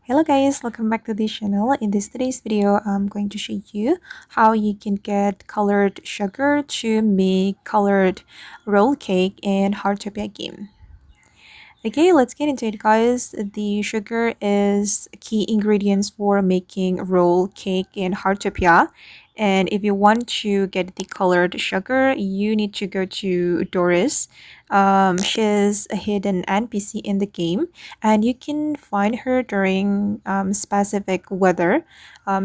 Hello guys, welcome back to this channel. In today's video, I'm going to show you how you can get colored sugar to make colored roll cake in Heartopia game. Okay, let's get into it guys. The sugar is key ingredients for making roll cake in Heartopia. And if you want to get the colored sugar, you need to go to Doris. She's a hidden NPC in the game, and you can find her during specific weather,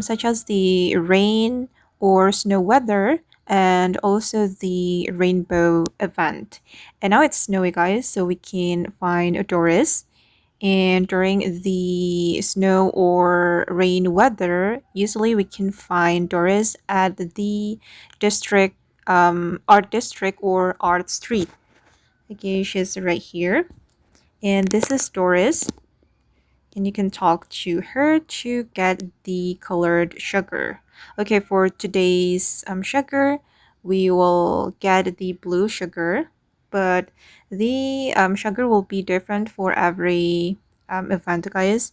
such as the rain or snow weather, and also the rainbow event. And now it's snowy, guys, so we can find Doris. And during the snow or rain weather, usually we can find Doris at the district, art district or art street. Okay, she's right here. And this is Doris. And you can talk to her to get the colored sugar. Okay, for today's sugar, we will get the blue sugar, but the sugar will be different for every event, guys.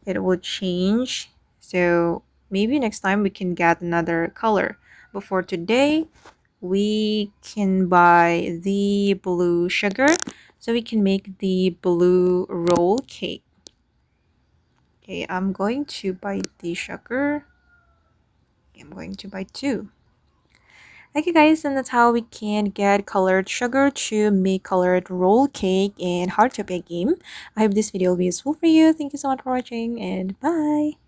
It will change, so maybe next time we can get another color, but for today we can buy the blue sugar so we can make the blue roll cake. Okay, I'm going to buy the sugar. I'm going to buy two. Okay guys, and that's how we can get colored sugar to make colored roll cake in Heartopia game. I hope this video will be useful for you. Thank you so much for watching and bye!